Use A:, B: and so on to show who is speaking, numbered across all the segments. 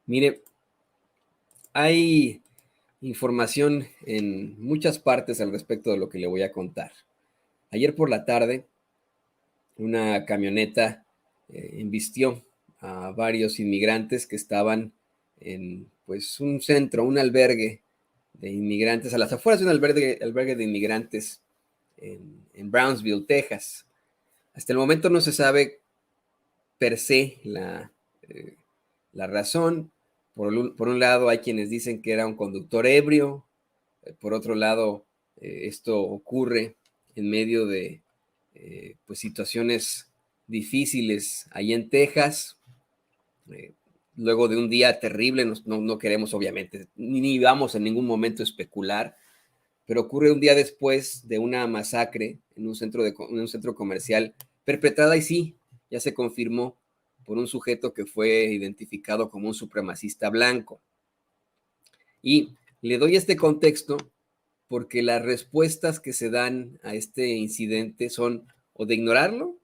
A: Mire, hay información en muchas partes al respecto de lo que le voy a contar. Ayer por la tarde, una camioneta embistió a varios inmigrantes que estaban en pues un centro, un albergue de inmigrantes, a las afueras de un albergue de inmigrantes en Brownsville, Texas. Hasta el momento no se sabe per se la razón. Por un lado, hay quienes dicen que era un conductor ebrio. Por otro lado, esto ocurre en medio de pues situaciones difíciles ahí en Texas. Eh, Luego de un día terrible, no queremos obviamente, ni vamos en ningún momento a especular, pero ocurre un día después de una masacre en en un centro comercial perpetrada, y sí, ya se confirmó, por un sujeto que fue identificado como un supremacista blanco. Y le doy este contexto porque las respuestas que se dan a este incidente son o de ignorarlo,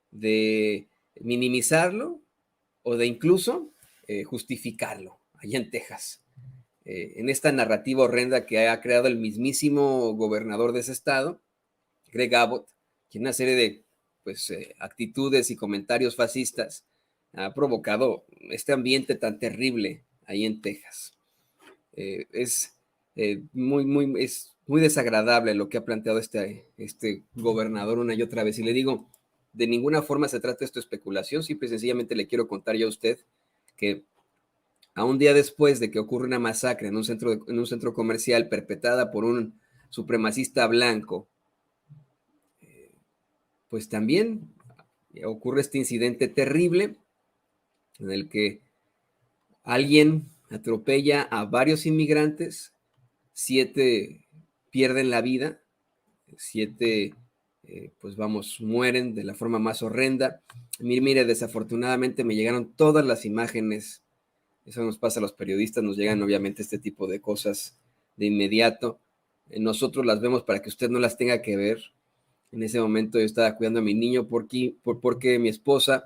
A: de minimizarlo o de incluso justificarlo allá en Texas. En esta narrativa horrenda que ha creado el mismísimo gobernador de ese estado, Greg Abbott, que una serie de pues, actitudes y comentarios fascistas ha provocado este ambiente tan terrible ahí en Texas. Es muy desagradable lo que ha planteado este gobernador una y otra vez. Y le digo, de ninguna forma se trata esto de especulación, simple y sencillamente le quiero contar yo a usted que a un día después de que ocurre una masacre en un centro comercial perpetrada por un supremacista blanco, pues también ocurre este incidente terrible en el que alguien atropella a varios inmigrantes, 7 pierden la vida, 7 pues vamos, mueren de la forma más horrenda. Mire, desafortunadamente me llegaron todas las imágenes. Eso nos pasa a los periodistas, nos llegan obviamente este tipo de cosas de inmediato. Nosotros las vemos para que usted no las tenga que ver. En ese momento yo estaba cuidando a mi niño porque mi esposa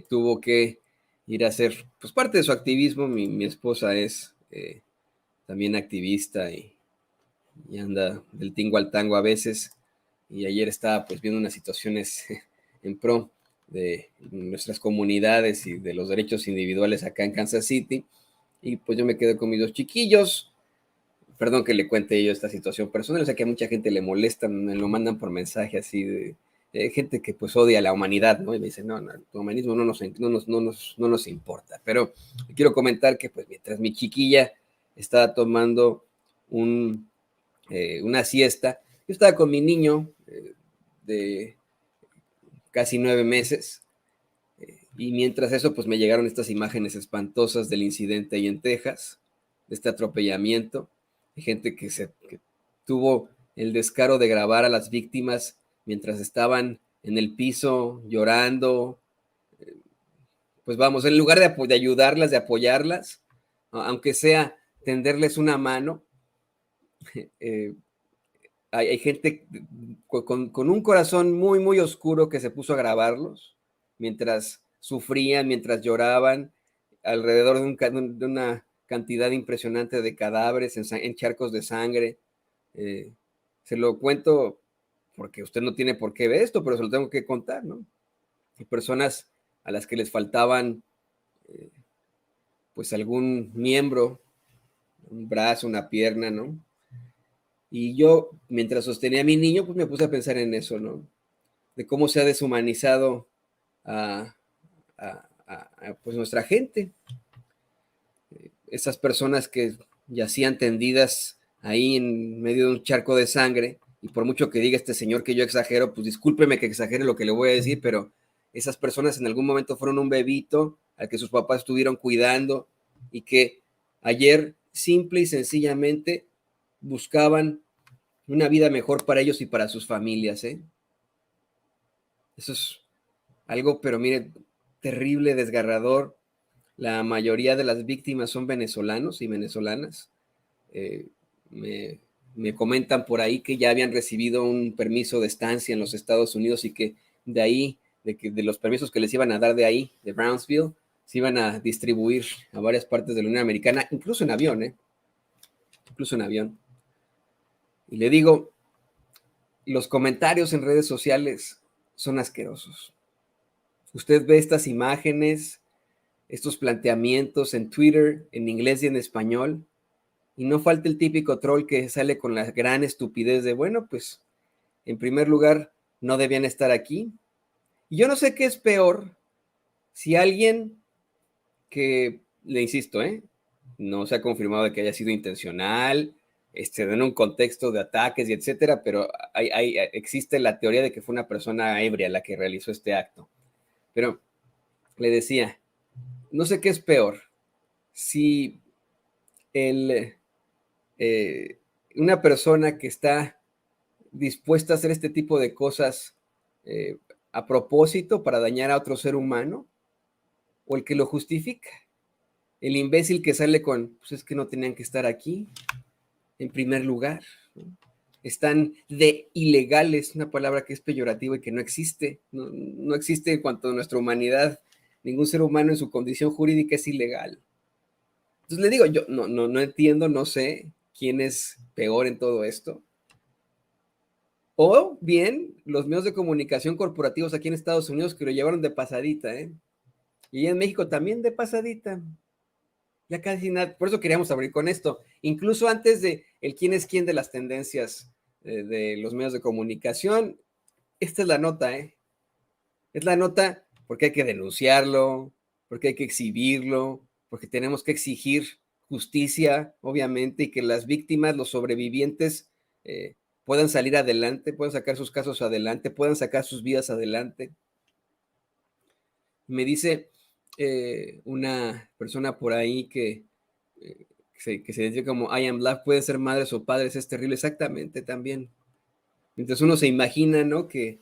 A: tuvo que ir a hacer pues parte de su activismo. Mi esposa es también activista y anda del tingo al tango a veces. Y ayer estaba pues viendo unas situaciones en pro de nuestras comunidades y de los derechos individuales acá en Kansas City. Y pues yo me quedé con mis 2 chiquillos. Perdón que le cuente yo esta situación personal, o sea que a mucha gente le molestan, me lo mandan por mensaje así de gente que pues odia a la humanidad, ¿no? Y me dicen, no, tu humanismo no nos importa. Pero quiero comentar que pues mientras mi chiquilla estaba tomando una siesta, yo estaba con mi niño de casi 9 meses, y mientras eso, pues me llegaron estas imágenes espantosas del incidente ahí en Texas, de este atropellamiento, de gente que tuvo el descaro de grabar a las víctimas mientras estaban en el piso llorando. Pues vamos, en lugar de ayudarlas, de apoyarlas, aunque sea tenderles una mano, eh, hay gente con un corazón muy oscuro que se puso a grabarlos mientras sufrían, mientras lloraban, alrededor de una cantidad impresionante de cadáveres en charcos de sangre. Se lo cuento porque usted no tiene por qué ver esto, pero se lo tengo que contar, ¿no? Hay personas a las que les faltaban pues algún miembro, un brazo, una pierna, ¿no? Y yo, mientras sostenía a mi niño, pues me puse a pensar en eso, ¿no? De cómo se ha deshumanizado a, pues nuestra gente. Esas personas que yacían tendidas ahí en medio de un charco de sangre, y por mucho que diga este señor que yo exagero, pues discúlpeme que exagere lo que le voy a decir, pero esas personas en algún momento fueron un bebito al que sus papás estuvieron cuidando y que ayer simple y sencillamente buscaban una vida mejor para ellos y para sus familias, ¿eh? Eso es algo, pero mire, terrible, desgarrador. La mayoría de las víctimas son venezolanos y venezolanas. Eh, me, me comentan por ahí que ya habían recibido un permiso de estancia en los Estados Unidos y que de ahí, de los permisos que les iban a dar de ahí, de Brownsville, se iban a distribuir a varias partes de la Unión Americana, incluso en avión, incluso en avión. Y le digo, los comentarios en redes sociales son asquerosos. Usted ve estas imágenes, estos planteamientos en Twitter, en inglés y en español, y no falta el típico troll que sale con la gran estupidez de, bueno, pues, en primer lugar, no debían estar aquí. Y yo no sé qué es peor, si alguien que, le insisto, no se ha confirmado de que haya sido intencional, en un contexto de ataques y etcétera, pero existe la teoría de que fue una persona ebria la que realizó este acto. Pero le decía, no sé qué es peor, si una persona que está dispuesta a hacer este tipo de cosas a propósito para dañar a otro ser humano, o el que lo justifica, el imbécil que sale con, pues es que no tenían que estar aquí, en primer lugar, ¿no? Están de ilegales, una palabra que es peyorativa y que no existe, no existe en cuanto a nuestra humanidad, ningún ser humano en su condición jurídica es ilegal. Entonces le digo, yo no entiendo, no sé quién es peor en todo esto. O bien los medios de comunicación corporativos aquí en Estados Unidos que lo llevaron de pasadita, y en México también de pasadita. Ya casi nada, por eso queríamos abrir con esto, incluso antes de el quién es quién de las tendencias de los medios de comunicación. Esta es la nota, es la nota porque hay que denunciarlo, porque hay que exhibirlo, porque tenemos que exigir justicia, obviamente, y que las víctimas, los sobrevivientes, puedan salir adelante, puedan sacar sus casos adelante, puedan sacar sus vidas adelante. Me dice una persona por ahí que se identifica como I am black, pueden ser madres o padres, es terrible, exactamente también. Mientras uno se imagina, ¿no? Que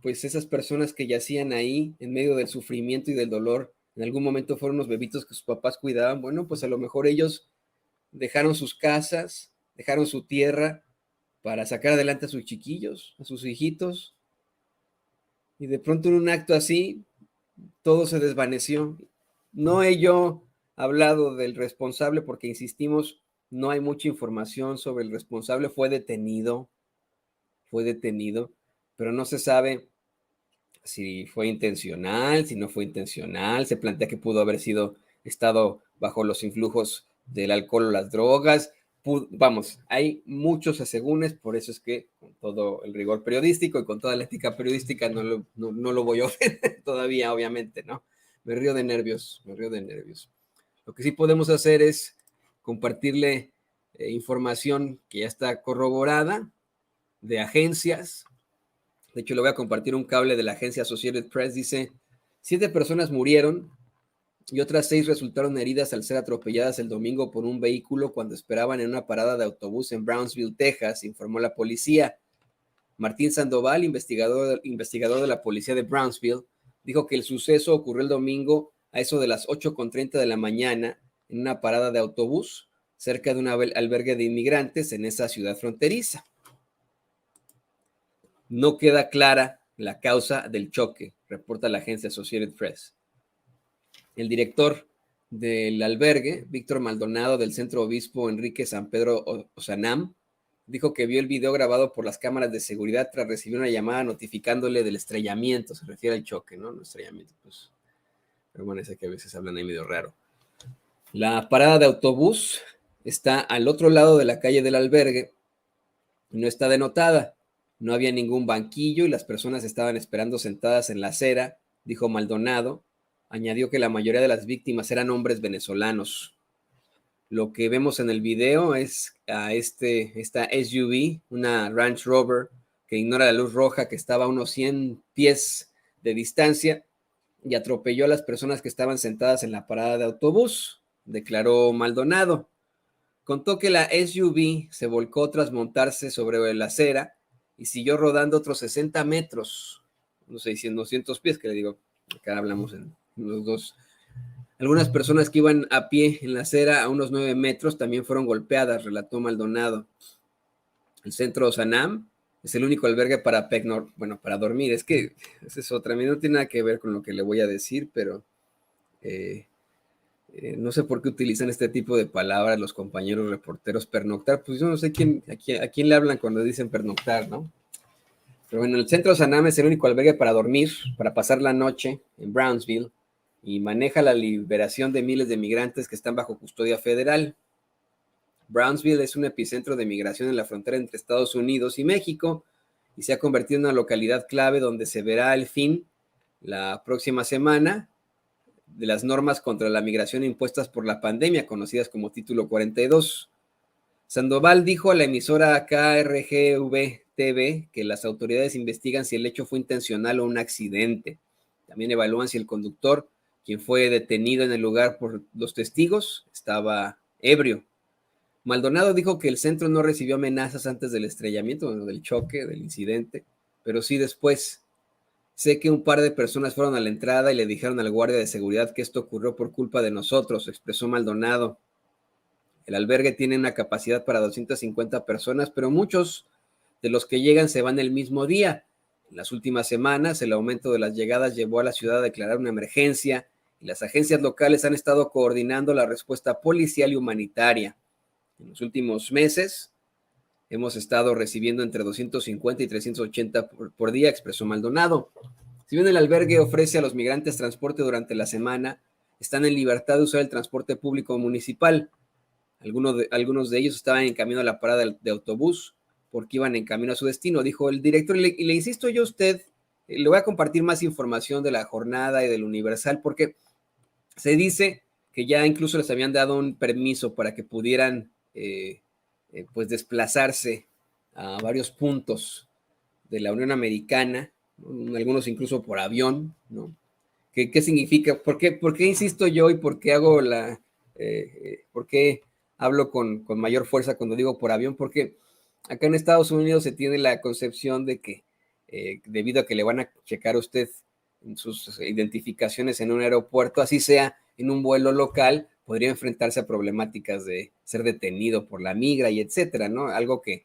A: pues esas personas que yacían ahí en medio del sufrimiento y del dolor, en algún momento fueron los bebitos que sus papás cuidaban, bueno, pues a lo mejor ellos dejaron sus casas, dejaron su tierra para sacar adelante a sus chiquillos, a sus hijitos, y de pronto en un acto así, todo se desvaneció. No he yo hablado del responsable porque, insistimos, no hay mucha información sobre el responsable. Fue detenido, pero no se sabe si fue intencional, si no fue intencional. Se plantea que pudo haber estado bajo los influjos del alcohol o las drogas. Vamos, hay muchos asegúnes, por eso es que con todo el rigor periodístico y con toda la ética periodística no lo voy a ofender todavía, obviamente, ¿no? Me río de nervios. Lo que sí podemos hacer es compartirle información que ya está corroborada de agencias. De hecho, le voy a compartir un cable de la agencia Associated Press. Dice, 7 personas murieron y otras 6 resultaron heridas al ser atropelladas el domingo por un vehículo cuando esperaban en una parada de autobús en Brownsville, Texas, informó la policía. Martín Sandoval, investigador de la policía de Brownsville, dijo que el suceso ocurrió el domingo a eso de las 8:30 de la mañana en una parada de autobús cerca de un albergue de inmigrantes en esa ciudad fronteriza. No queda clara la causa del choque, reporta la agencia Associated Press. El director del albergue, Víctor Maldonado, del Centro Obispo Enrique San Pedro Osanam, dijo que vio el video grabado por las cámaras de seguridad tras recibir una llamada notificándole del estrellamiento. Se refiere al choque, ¿no? No estrellamiento, pues. Pero bueno, es que a veces hablan ahí medio raro. La parada de autobús está al otro lado de la calle del albergue y no está denotada. No había ningún banquillo y las personas estaban esperando sentadas en la acera, dijo Maldonado. Añadió que la mayoría de las víctimas eran hombres venezolanos. Lo que vemos en el video es a esta SUV, una Range Rover, que ignora la luz roja, que estaba a unos 100 pies de distancia y atropelló a las personas que estaban sentadas en la parada de autobús, declaró Maldonado. Contó que la SUV se volcó tras montarse sobre la acera y siguió rodando otros 60 metros, unos 600, 200 pies, que le digo, acá hablamos en los dos. Algunas personas que iban a pie en la acera a unos 9 metros también fueron golpeadas, relató Maldonado. El centro Sanam es el único albergue para para dormir. Es que esa es otra, no tiene nada que ver con lo que le voy a decir, pero No sé por qué utilizan este tipo de palabras los compañeros reporteros, pernoctar. Pues yo no sé a quién le hablan cuando dicen pernoctar, ¿no? Pero bueno, el Centro Sanam es el único albergue para dormir, para pasar la noche en Brownsville, y maneja la liberación de miles de migrantes que están bajo custodia federal. Brownsville es un epicentro de migración en la frontera entre Estados Unidos y México y se ha convertido en una localidad clave donde se verá el fin la próxima semana de las normas contra la migración impuestas por la pandemia, conocidas como Título 42. Sandoval dijo a la emisora KRGV-TV que las autoridades investigan si el hecho fue intencional o un accidente. También evalúan si el conductor, quien fue detenido en el lugar por los testigos, estaba ebrio. Maldonado dijo que el centro no recibió amenazas antes del estrellamiento, del choque, del incidente, pero sí después. Sé que un par de personas fueron a la entrada y le dijeron al guardia de seguridad que esto ocurrió por culpa de nosotros, expresó Maldonado. El albergue tiene una capacidad para 250 personas, pero muchos de los que llegan se van el mismo día. En las últimas semanas, el aumento de las llegadas llevó a la ciudad a declarar una emergencia y las agencias locales han estado coordinando la respuesta policial y humanitaria. En los últimos meses, hemos estado recibiendo entre 250 y 380 por día, expresó Maldonado. Si bien el albergue ofrece a los migrantes transporte durante la semana, están en libertad de usar el transporte público municipal. Algunos de ellos estaban en camino a la parada de autobús porque iban en camino a su destino, dijo el director. Y le insisto yo a usted, le voy a compartir más información de la jornada y del Universal, porque se dice que ya incluso les habían dado un permiso para que pudieran pues desplazarse a varios puntos de la Unión Americana, ¿no? Algunos incluso por avión, ¿no? ¿Qué significa? ¿Por qué insisto yo y por qué hago por qué hablo con mayor fuerza cuando digo por avión? Porque acá en Estados Unidos se tiene la concepción de que debido a que le van a checar a usted sus identificaciones en un aeropuerto, así sea en un vuelo local, podría enfrentarse a problemáticas de ser detenido por la migra y etcétera, ¿no? Algo que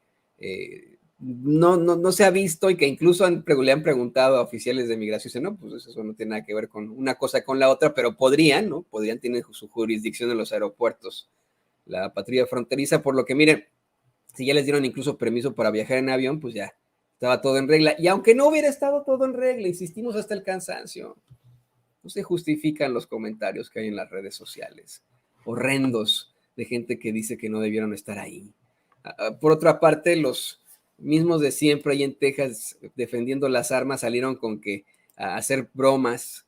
A: no se ha visto y que incluso le han preguntado a oficiales de migración, dicen, no, pues eso no tiene nada que ver con una cosa con la otra, pero podrían, ¿no? Podrían tener su jurisdicción en los aeropuertos, la patrulla fronteriza, por lo que miren, si ya les dieron incluso permiso para viajar en avión, pues ya estaba todo en regla. Y aunque no hubiera estado todo en regla, insistimos hasta el cansancio, no se justifican los comentarios que hay en las redes sociales, horrendos, de gente que dice que no debieron estar ahí. Por otra parte, los mismos de siempre ahí en Texas defendiendo las armas salieron con que a hacer bromas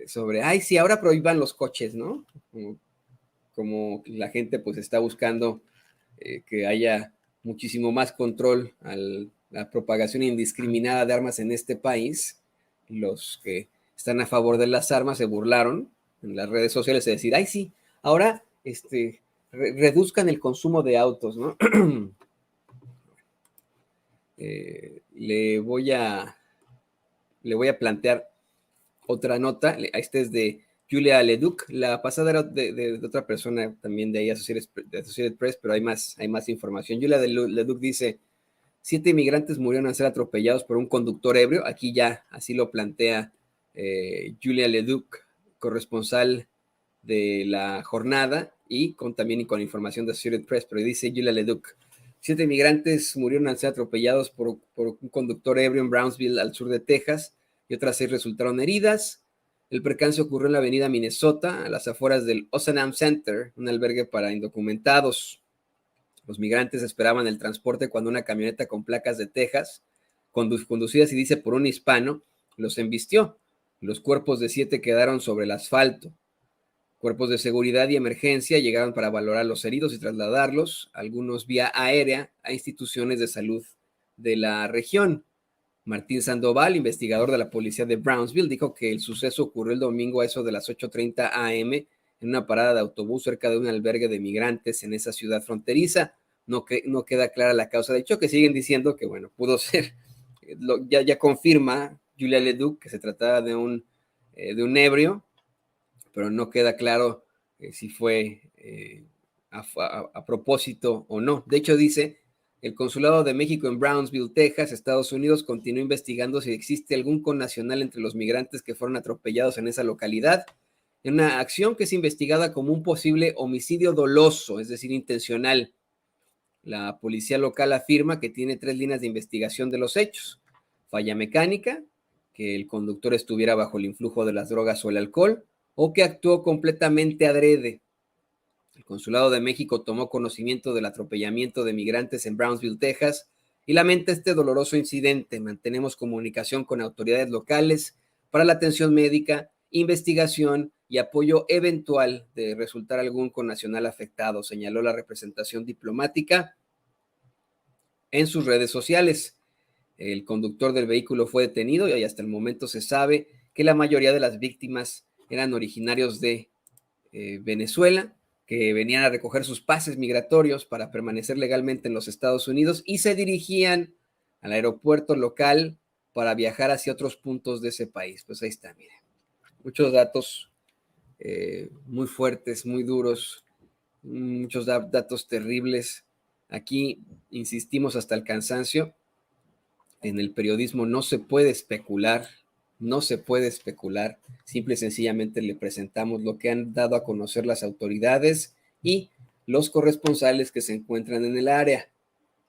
A: sobre, ay, sí, ahora prohíban los coches, ¿no? Como la gente pues está buscando que haya muchísimo más control a la propagación indiscriminada de armas en este país. Los que están a favor de las armas se burlaron en las redes sociales de decir, ay, sí, ahora reduzcan el consumo de autos, ¿no? Le voy a plantear otra nota. Este es de Julia Leduc. La pasada era de otra persona también de ahí, Associated Press, pero hay más información. Julia Leduc dice, 7 inmigrantes murieron al ser atropellados por un conductor ebrio. Aquí ya así lo plantea Julia Leduc, corresponsal de la jornada y también con información de Associated Press, pero dice Julia Leduc, 7 inmigrantes murieron al ser atropellados por un conductor ebrio en Brownsville, al sur de Texas, y otras 6 resultaron heridas. El percance ocurrió en la avenida Minnesota, a las afueras del Ozanam Center, un albergue para indocumentados. Los migrantes esperaban el transporte cuando una camioneta con placas de Texas, conducida, se dice, por un hispano, los embistió. Los cuerpos de 7 quedaron sobre el asfalto. Cuerpos de seguridad y emergencia llegaron para valorar los heridos y trasladarlos, algunos vía aérea, a instituciones de salud de la región. Martín Sandoval, investigador de la policía de Brownsville, dijo que el suceso ocurrió el domingo a eso de las 8:30 am en una parada de autobús cerca de un albergue de migrantes en esa ciudad fronteriza. No queda clara la causa del choque. Siguen diciendo que, bueno, pudo ser, ya confirma Julia Leduc que se trataba de un ebrio, pero no queda claro si fue a propósito o no. De hecho, dice, el Consulado de México en Brownsville, Texas, Estados Unidos, continúa investigando si existe algún connacional entre los migrantes que fueron atropellados en esa localidad. en una acción que es investigada como un posible homicidio doloso, es decir, intencional. La policía local afirma que tiene 3 líneas de investigación de los hechos: falla mecánica, que el conductor estuviera bajo el influjo de las drogas o el alcohol, o que actuó completamente adrede. El Consulado de México tomó conocimiento del atropellamiento de migrantes en Brownsville, Texas, y lamenta este doloroso incidente. Mantenemos comunicación con autoridades locales para la atención médica, investigación y apoyo eventual de resultar algún connacional afectado, señaló la representación diplomática en sus redes sociales. El conductor del vehículo fue detenido y hasta el momento se sabe que la mayoría de las víctimas eran originarios de Venezuela, que venían a recoger sus pases migratorios para permanecer legalmente en los Estados Unidos y se dirigían al aeropuerto local para viajar hacia otros puntos de ese país. Pues ahí está, miren. Muchos datos muy fuertes, muy duros, muchos datos terribles. Aquí insistimos hasta el cansancio. En el periodismo no se puede especular, no se puede especular, simple y sencillamente le presentamos lo que han dado a conocer las autoridades y los corresponsales que se encuentran en el área.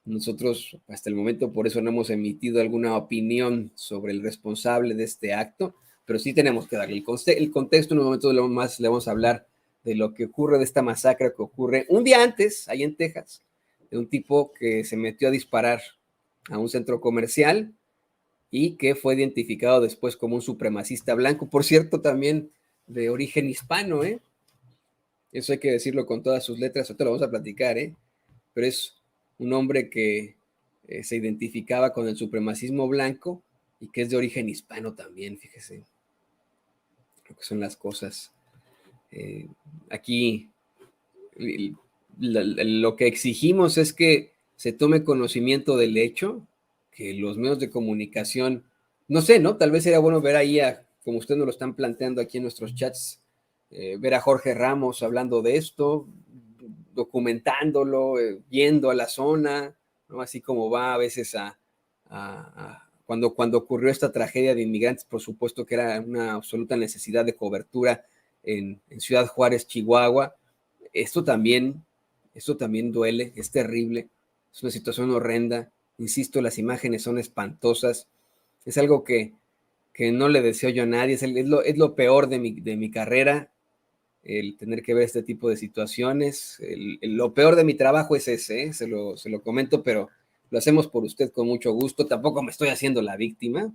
A: Nosotros hasta el momento por eso no hemos emitido alguna opinión sobre el responsable de este acto, pero sí tenemos que darle el contexto. En un momento más le vamos a hablar de lo que ocurre, de esta masacre que ocurre un día antes, ahí en Texas, de un tipo que se metió a disparar a un centro comercial y que fue identificado después como un supremacista blanco, por cierto, también de origen hispano, ¿eh? Eso hay que decirlo con todas sus letras, ahorita lo vamos a platicar, ¿eh? Pero es un hombre que se identificaba con el supremacismo blanco y que es de origen hispano también, fíjese lo que son las cosas. Aquí lo que exigimos es que se tome conocimiento del hecho, que los medios de comunicación, no sé, ¿no? Tal vez sería bueno ver ahí, como ustedes nos lo están planteando aquí en nuestros chats, ver a Jorge Ramos hablando de esto, documentándolo, yendo a la zona, ¿no? Así como va a veces cuando ocurrió esta tragedia de inmigrantes, por supuesto que era una absoluta necesidad de cobertura en Ciudad Juárez, Chihuahua. Esto también, esto también duele, es terrible, es una situación horrenda. Insisto, las imágenes son espantosas. Es algo que no le deseo yo a nadie, es lo peor de mi carrera, el tener que ver este tipo de situaciones. Lo peor de mi trabajo es ese, ¿eh? Se lo comento, pero lo hacemos por usted con mucho gusto. Tampoco me estoy haciendo la víctima,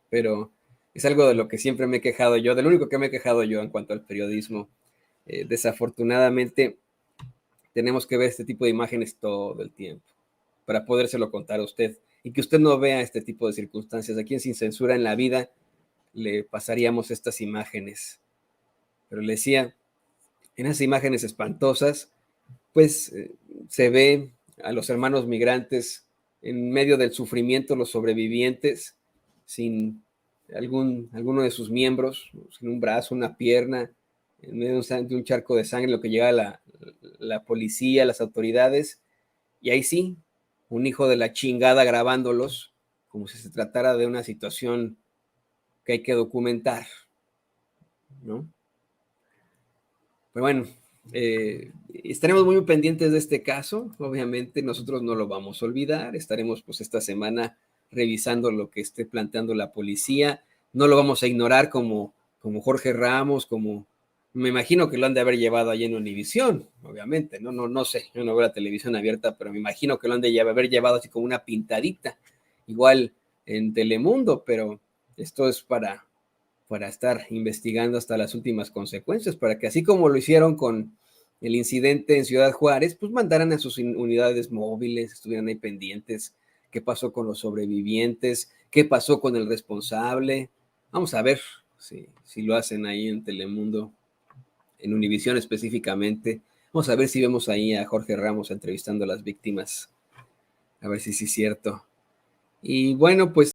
A: pero es algo de lo que siempre me he quejado yo, de lo único que me he quejado yo en cuanto al periodismo. Desafortunadamente, tenemos que ver este tipo de imágenes todo el tiempo para podérselo contar a usted y que usted no vea este tipo de circunstancias. Aquí en Sin Censura en la Vida le pasaríamos estas imágenes. Pero le decía, en esas imágenes espantosas, pues se ve a los hermanos migrantes en medio del sufrimiento, los sobrevivientes, sin alguno de sus miembros, sin un brazo, una pierna, en medio de un charco de sangre, lo que llega la policía, las autoridades, y ahí sí, un hijo de la chingada grabándolos, como si se tratara de una situación que hay que documentar, ¿no? Pero bueno, estaremos muy pendientes de este caso, obviamente nosotros no lo vamos a olvidar, estaremos pues esta semana revisando lo que esté planteando la policía, no lo vamos a ignorar como Jorge Ramos, como me imagino que lo han de haber llevado allí en Univisión, obviamente, no sé, yo no veo la televisión abierta, pero me imagino que lo han de haber llevado así como una pintadita, igual en Telemundo, pero esto es para estar investigando hasta las últimas consecuencias, para que así como lo hicieron con el incidente en Ciudad Juárez, pues mandaran a sus unidades móviles, estuvieran ahí pendientes, qué pasó con los sobrevivientes, qué pasó con el responsable. Vamos a ver si lo hacen ahí en Telemundo, en Univisión específicamente. Vamos a ver si vemos ahí a Jorge Ramos entrevistando a las víctimas, a ver si sí es cierto. Y bueno, pues